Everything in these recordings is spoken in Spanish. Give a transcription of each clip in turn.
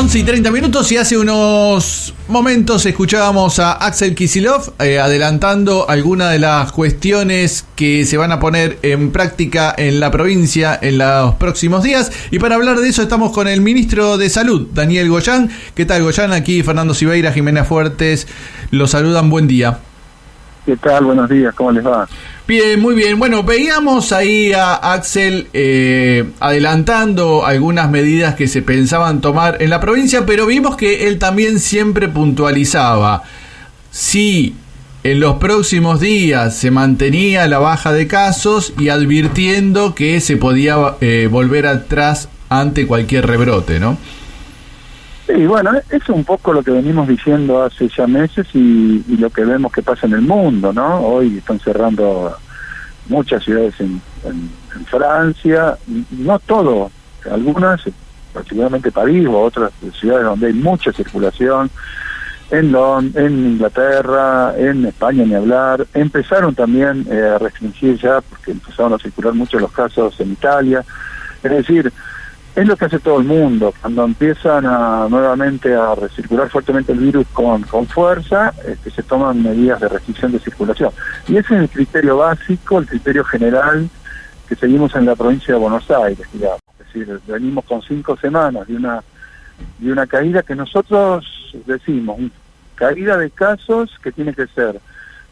11:30 y hace unos momentos escuchábamos a Axel Kicillof adelantando algunas de las cuestiones que se van a poner en práctica en la provincia en los próximos días. Y para hablar de eso estamos con el ministro de Salud, Daniel Goyan. ¿Qué tal, Goyan? Aquí Fernando Sibeira, Jimena Fuertes, los saludan, buen día. ¿Qué tal? Buenos días, ¿cómo les va? Bien, muy bien. Bueno, veíamos ahí a Axel adelantando algunas medidas que se pensaban tomar en la provincia, pero vimos que él también siempre puntualizaba si en los próximos días se mantenía la baja de casos y advirtiendo que se podía volver atrás ante cualquier rebrote, ¿no? Sí, bueno, es un poco lo que venimos diciendo hace ya meses y lo que vemos que pasa en el mundo, ¿no? Hoy están cerrando muchas ciudades en Francia, no todo, algunas, particularmente París o otras ciudades donde hay mucha circulación, en Inglaterra, en España ni hablar. Empezaron también a restringir ya, porque empezaron a circular mucho los casos en Italia. Es decir, es lo que hace todo el mundo. Cuando empiezan nuevamente a recircular fuertemente el virus con fuerza, se toman medidas de restricción de circulación. Y ese es el criterio básico, el criterio general que seguimos en la provincia de Buenos Aires, digamos. Es decir, venimos con 5 semanas de una caída que nosotros decimos, caída de casos que tiene que ser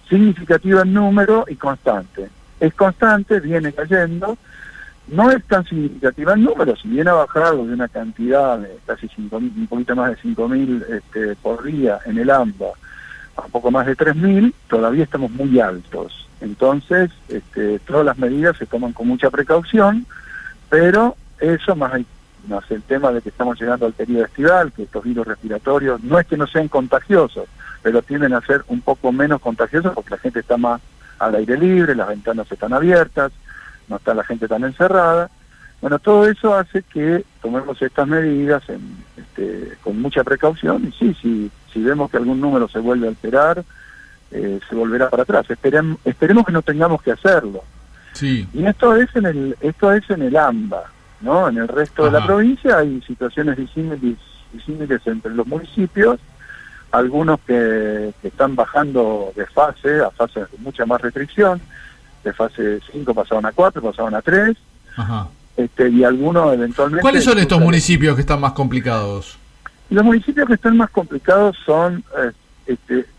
significativa en número y constante. Es constante, viene cayendo. No es tan significativa en números, si bien ha bajado de una cantidad de casi 5.000, un poquito más de 5.000 por día en el AMBA, a un poco más de 3.000, todavía estamos muy altos. Entonces, todas las medidas se toman con mucha precaución, pero eso más el tema de que estamos llegando al periodo estival, que estos virus respiratorios no es que no sean contagiosos, pero tienden a ser un poco menos contagiosos porque la gente está más al aire libre, las ventanas están abiertas, no está la gente tan encerrada. Bueno, todo eso hace que tomemos estas medidas con mucha precaución y sí, si vemos que algún número se vuelve a alterar, se volverá para atrás. Esperemos que no tengamos que hacerlo. Sí. Y esto es en el AMBA, ¿no? En el resto de la provincia hay situaciones disímiles entre los municipios, algunos que están bajando de fase a fases de mucha más restricción. De fase 5 pasaban a 4, pasaban a 3, Ajá. Y algunos eventualmente... ¿Cuáles son estos municipios que están más complicados? Los municipios que están más complicados son yo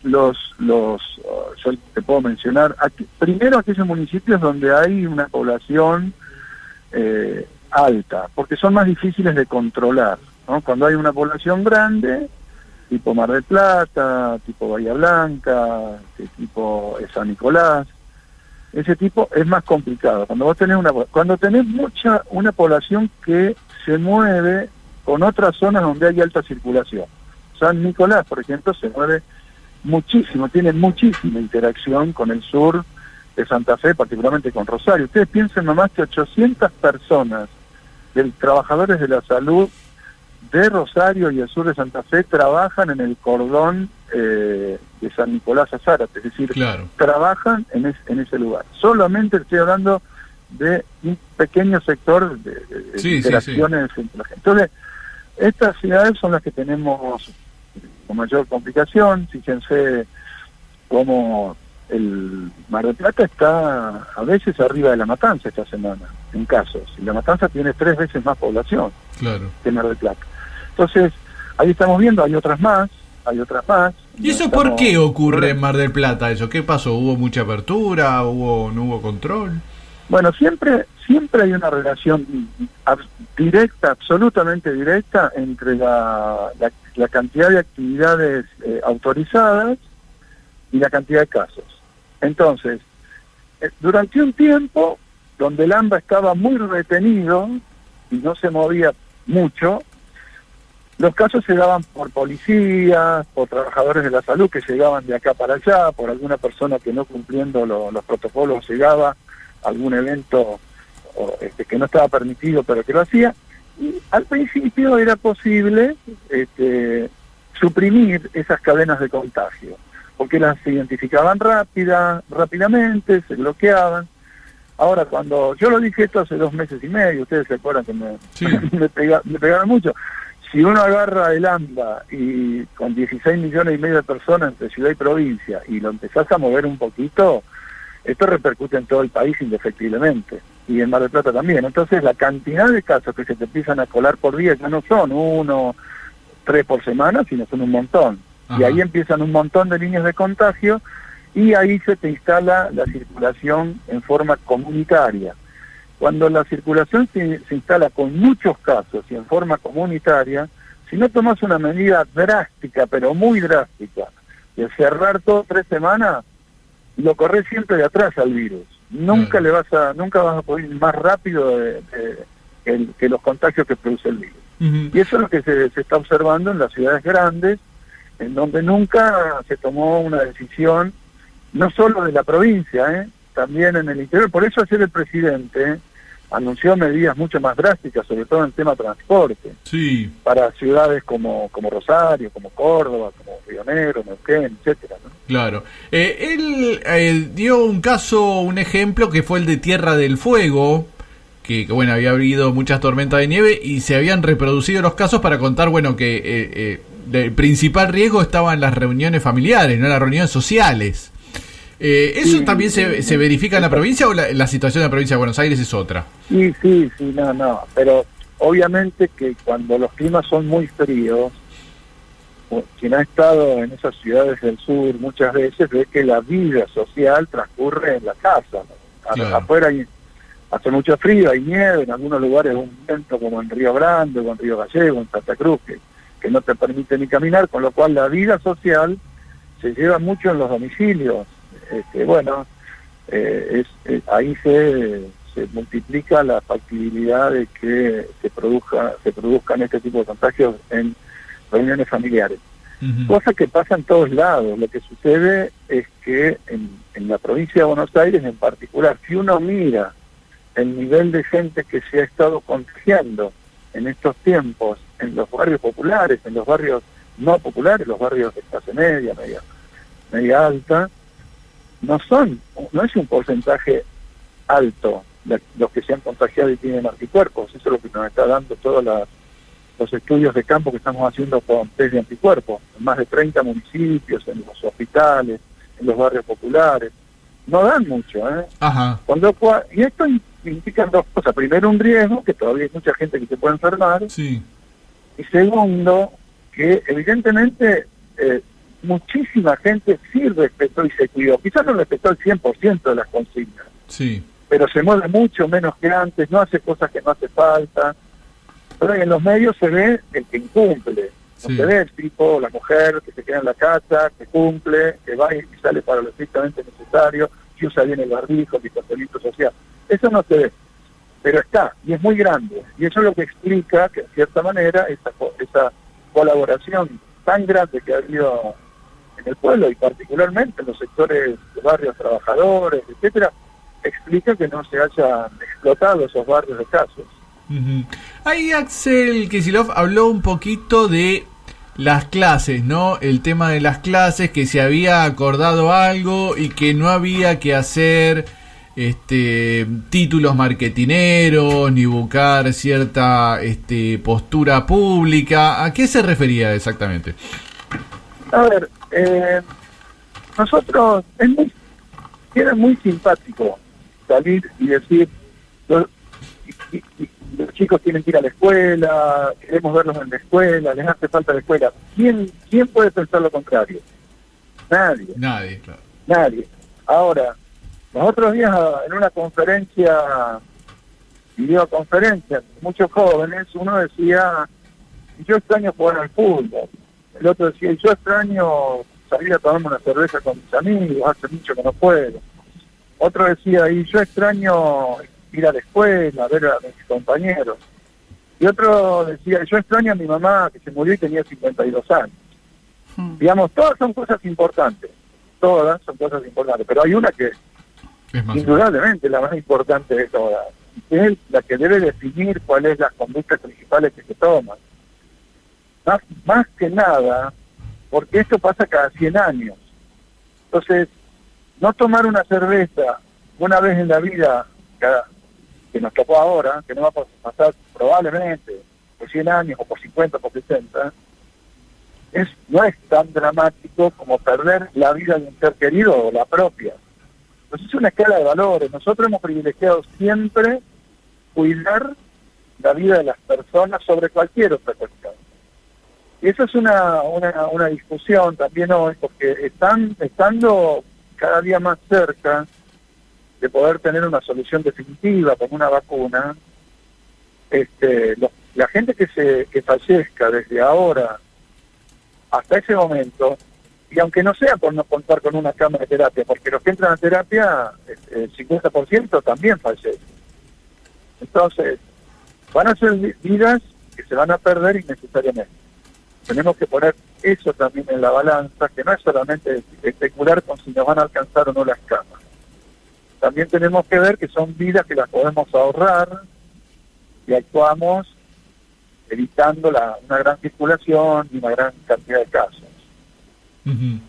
te puedo mencionar, primero aquellos municipios donde hay una población alta, porque son más difíciles de controlar, ¿no? Cuando hay una población grande, tipo Mar del Plata, tipo Bahía Blanca, tipo San Nicolás, ese tipo es más complicado. Cuando vos tenés una población que se mueve con otras zonas donde hay alta circulación. San Nicolás, por ejemplo, se mueve muchísimo, tiene muchísima interacción con el sur de Santa Fe, particularmente con Rosario. Ustedes piensen nomás que 800 personas, trabajadores de la salud de Rosario y el sur de Santa Fe, trabajan en el cordón de San Nicolás a Zárate, es decir, claro, trabajan en ese lugar. Solamente estoy hablando de un pequeño sector de interacciones entre la gente. Entonces, estas ciudades son las que tenemos con mayor complicación. Fíjense cómo el Mar del Plata está a veces arriba de La Matanza esta semana, en casos. Y La Matanza tiene 3 veces más población que Mar del Plata. Entonces, ahí estamos viendo, hay otras más. ¿Y eso por qué ocurre en Mar del Plata? ¿Eso qué pasó? ¿Hubo mucha apertura? ¿No hubo control? Bueno, siempre hay una relación directa, absolutamente directa, entre la cantidad de actividades autorizadas y la cantidad de casos. Entonces, durante un tiempo, donde el AMBA estaba muy retenido y no se movía mucho, los casos se daban por policías, por trabajadores de la salud que llegaban de acá para allá, por alguna persona que no cumpliendo los protocolos llegaba a algún evento que no estaba permitido pero que lo hacía. Y al principio era posible suprimir esas cadenas de contagio, porque las identificaban rápidamente, se bloqueaban. Ahora, cuando yo lo dije esto hace 2 meses y medio, ustedes se acuerdan que me pegaron mucho. si uno agarra el AMBA y con 16 millones y medio de personas entre ciudad y provincia y lo empezás a mover un poquito, esto repercute en todo el país indefectiblemente, y en Mar del Plata también. Entonces la cantidad de casos que se te empiezan a colar por día ya no son 1, 3 por semana, sino son un montón. Ajá. Y ahí empiezan un montón de líneas de contagio y ahí se te instala la circulación en forma comunitaria. Cuando la circulación se instala con muchos casos y en forma comunitaria, si no tomas una medida drástica, pero muy drástica, de cerrar todo 3 semanas, lo corres siempre de atrás al virus. Nunca nunca vas a poder ir más rápido que los contagios que produce el virus. Y eso es lo que se está observando en las ciudades grandes, en donde nunca se tomó una decisión, no solo de la provincia, también en el interior. Por eso ayer el presidente anunció medidas mucho más drásticas, sobre todo en el tema transporte, sí, para ciudades como Rosario, como Córdoba, como Río Negro, Neuquén, etcétera, ¿no? Claro. Él dio un ejemplo que fue el de Tierra del Fuego, que bueno, había habido muchas tormentas de nieve y se habían reproducido los casos para contar, bueno, que el principal riesgo estaba en las reuniones familiares, no en las reuniones sociales. ¿Eso también se verifica en la provincia o la situación de la provincia de Buenos Aires es otra? Sí, no, pero obviamente que cuando los climas son muy fríos, quien ha estado en esas ciudades del sur muchas veces ve que la vida social transcurre en la casa, ¿no? Claro. Afuera hace mucho frío, hay nieve, en algunos lugares un viento como en Río Grande o en Río Gallego, en Santa Cruz, que no te permite ni caminar, con lo cual la vida social se lleva mucho en los domicilios. Ahí se multiplica la factibilidad de que se produzcan este tipo de contagios en reuniones familiares. Uh-huh. Cosa que pasa en todos lados. Lo que sucede es que en la provincia de Buenos Aires en particular, si uno mira el nivel de gente que se ha estado contagiando en estos tiempos en los barrios populares, en los barrios no populares, los barrios de clase media alta, no es un porcentaje alto de los que se han contagiado y tienen anticuerpos. Eso es lo que nos está dando todos los estudios de campo que estamos haciendo con test de anticuerpos, en más de 30 municipios, en los hospitales, en los barrios populares. No dan mucho, Ajá. Y esto implica dos cosas. Primero, un riesgo, que todavía hay mucha gente que se puede enfermar. Sí. Y segundo, que evidentemente muchísima gente sí respetó y se cuidó. Quizás no respetó el 100% de las consignas. Sí. Pero se mueve mucho menos que antes, no hace cosas que no hace falta. Pero en los medios se ve el que incumple. No Sí. se ve el tipo, la mujer que se queda en la casa, que cumple, que va y sale para lo estrictamente necesario, que usa bien el barbijo, el distanciamiento social. Eso no se ve, pero está, y es muy grande. Y eso es lo que explica que, en cierta manera, esa colaboración tan grande que ha habido en el pueblo, y particularmente en los sectores de barrios trabajadores, etcétera, explica que no se hayan explotado esos barrios de casos. Uh-huh. Ahí Axel Kicillof habló un poquito de las clases, ¿no? El tema de las clases, que se había acordado algo y que no había que hacer títulos marketineros ni buscar cierta postura pública. ¿A qué se refería exactamente? A ver, nosotros era muy simpático salir y decir los chicos tienen que ir a la escuela, queremos verlos en la escuela, les hace falta la escuela. ¿Quién puede pensar lo contrario? Nadie, Claro. Nadie. Ahora, los otros días en una videoconferencia, muchos jóvenes, uno decía, yo extraño jugar al fútbol. El otro decía, yo extraño salir a tomarme una cerveza con mis amigos, hace mucho que no puedo. Otro decía, y yo extraño ir a la escuela, ver a mis compañeros. Y otro decía, yo extraño a mi mamá que se murió y tenía 52 años. Digamos, todas son cosas importantes, pero hay una que indudablemente la más importante de todas, que es la que debe definir cuáles son las conductas principales que se toman. Más que nada, porque esto pasa cada 100 años. Entonces, no tomar una cerveza una vez en la vida, que nos tocó ahora, que no va a pasar probablemente por 100 años o por 50 por 60, no es tan dramático como perder la vida de un ser querido o la propia. Entonces es una escala de valores. Nosotros hemos privilegiado siempre cuidar la vida de las personas sobre cualquier otra cuestión. Y eso es una discusión también hoy, porque estando cada día más cerca de poder tener una solución definitiva como una vacuna, la gente que fallezca desde ahora hasta ese momento, y aunque no sea por no contar con una cama de terapia, porque los que entran a terapia, el 50% también fallecen. Entonces, van a ser vidas que se van a perder innecesariamente. Tenemos que poner eso también en la balanza, que no es solamente especular con si nos van a alcanzar o no las camas. También tenemos que ver que son vidas que las podemos ahorrar y actuamos evitando una gran circulación y una gran cantidad de casos. Uh-huh.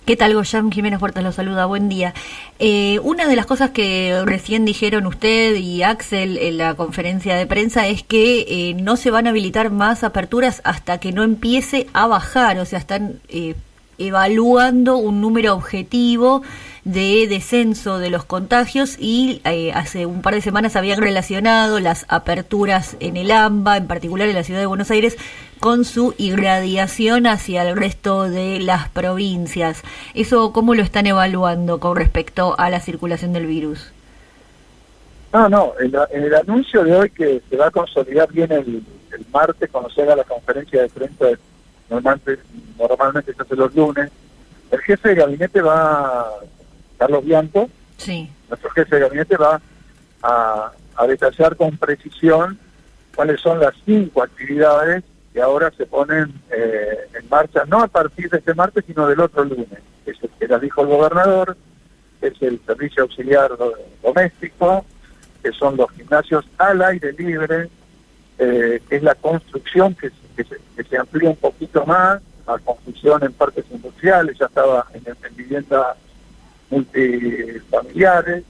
¿Qué tal, Goyam? Jiménez Huertas lo saluda, buen día. Una de las cosas que recién dijeron usted y Axel en la conferencia de prensa es que no se van a habilitar más aperturas hasta que no empiece a bajar, o sea, están evaluando un número objetivo de descenso de los contagios y hace un par de semanas habían relacionado las aperturas en el AMBA, en particular en la ciudad de Buenos Aires, con su irradiación hacia el resto de las provincias. ¿Eso cómo lo están evaluando con respecto a la circulación del virus? No, en el anuncio de hoy que se va a consolidar bien el martes cuando se haga la conferencia de prensa, normalmente se hace los lunes, el jefe de gabinete Carlos Bianco, sí, nuestro jefe de gabinete va a detallar con precisión cuáles son las 5 actividades que ahora se ponen en marcha, no a partir de este martes, sino del otro lunes. Es el que las dijo el gobernador, es el servicio auxiliar doméstico, que son los gimnasios al aire libre, que es la construcción que se amplía un poquito más, la construcción en parques industriales, ya estaba en viviendas multifamiliares,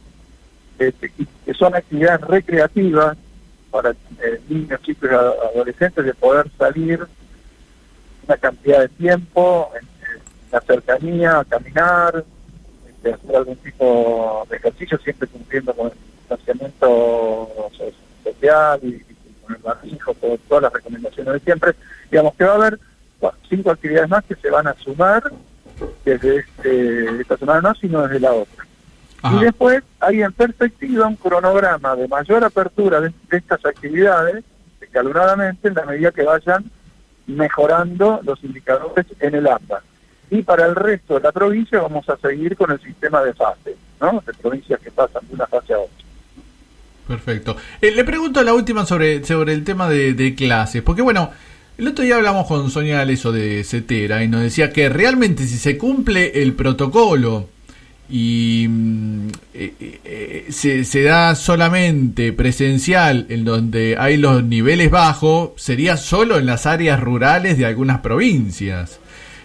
que son actividades recreativas para niños, chicos y adolescentes de poder salir una cantidad de tiempo en la cercanía, a caminar, hacer algún tipo de ejercicio, siempre cumpliendo con el distanciamiento social y con el barbijo, todas las recomendaciones de siempre. Digamos que va a haber 5 actividades más que se van a sumar desde esta semana, no, sino desde la otra. Ajá. Y después hay en perspectiva un cronograma de mayor apertura de estas actividades, escalonadamente, en la medida que vayan mejorando los indicadores en el AMBA. Y para el resto de la provincia vamos a seguir con el sistema de fases, ¿no? De provincias que pasan de una fase a otra. Perfecto. Le pregunto la última sobre el tema de clases, porque bueno, el otro día hablamos con Sonia Aleso de CETERA y nos decía que realmente si se cumple el protocolo y se da solamente presencial en donde hay los niveles bajos, sería solo en las áreas rurales de algunas provincias.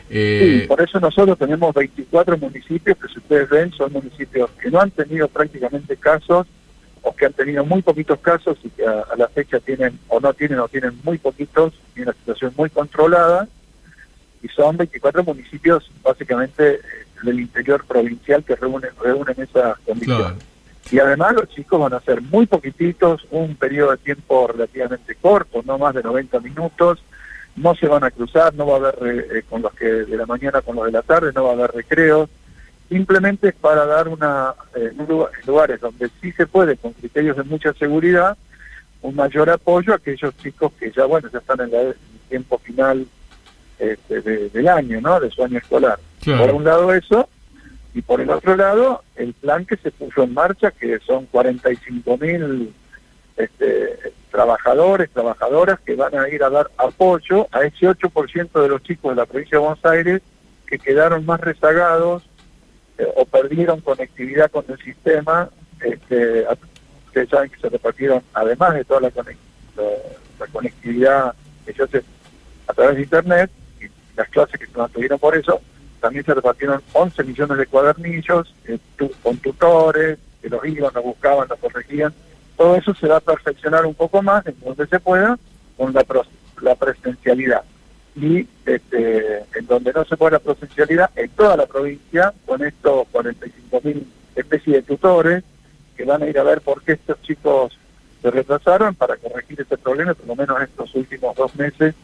Sí, por eso nosotros tenemos 24 municipios que, si ustedes ven, son municipios que no han tenido prácticamente casos o que han tenido muy poquitos casos y que a la fecha tienen muy poquitos, y una situación muy controlada, y son 24 municipios básicamente del interior provincial que reúnen esas condiciones. Claro. Y además los chicos van a ser muy poquititos, un periodo de tiempo relativamente corto, no más de 90 minutos, no se van a cruzar, no va a haber con los que de la mañana con los de la tarde, no va a haber recreos, simplemente es para dar en lugares donde sí se puede, con criterios de mucha seguridad, un mayor apoyo a aquellos chicos que ya están en el tiempo final del año, ¿no? De su año escolar. Claro. Por un lado eso, y por el otro lado, el plan que se puso en marcha, que son 45.000 trabajadoras que van a ir a dar apoyo a ese 8% de los chicos de la provincia de Buenos Aires que quedaron más rezagados o perdieron conectividad con el sistema. Ustedes saben que se repartieron, además de toda la conectividad que se hace a través de internet y las clases que se mantuvieron por eso, también se repartieron 11 millones de cuadernillos con tutores que los iban, los buscaban, los corregían. Todo eso se va a perfeccionar un poco más en donde se pueda con la la presencialidad. Y en donde no se puede la presencialidad, en toda la provincia, con estos 45.000 especies de tutores que van a ir a ver por qué estos chicos se retrasaron para corregir ese problema, por lo menos estos últimos 2 meses,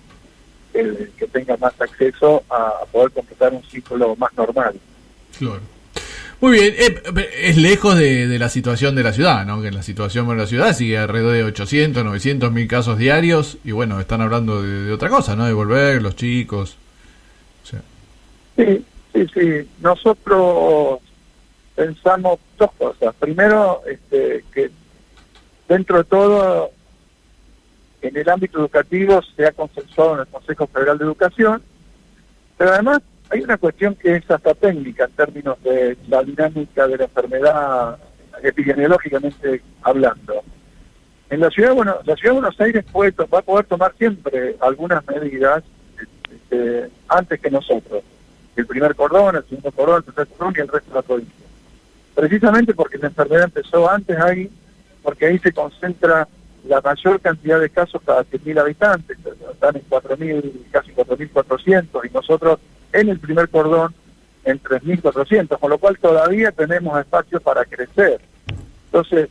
que tengan más acceso a poder completar un ciclo más normal. Claro. Muy bien, es lejos de la situación de la ciudad, ¿no? Que la situación de la ciudad sigue alrededor de 800, 900 mil casos diarios y bueno, están hablando de otra cosa, ¿no? De volver los chicos. O sea. Sí. Nosotros pensamos 2 cosas. Primero, que dentro de todo, en el ámbito educativo se ha consensuado en el Consejo Federal de Educación, pero además hay una cuestión que es hasta técnica en términos de la dinámica de la enfermedad epidemiológicamente hablando. En la ciudad de Buenos Aires va a poder tomar siempre algunas medidas antes que nosotros. El primer cordón, el segundo cordón, el tercer cordón y el resto de la provincia. Precisamente porque la enfermedad empezó antes ahí, porque ahí se concentra la mayor cantidad de casos cada 100.000 habitantes, están en 4.000, casi 4.400, y nosotros en el primer cordón en 3.400, con lo cual todavía tenemos espacio para crecer. Entonces,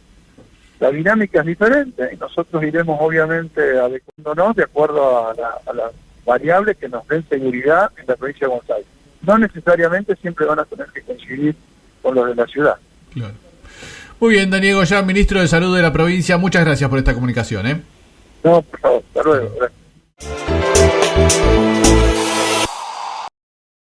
la dinámica es diferente y nosotros iremos obviamente adecuándonos de acuerdo a las variables que nos den seguridad en la provincia de Buenos Aires. No necesariamente siempre van a tener que coincidir con los de la ciudad. Claro. Muy bien, Daniel Goyán, ministro de Salud de la provincia, muchas gracias por esta comunicación. No, por favor, hasta luego. Gracias.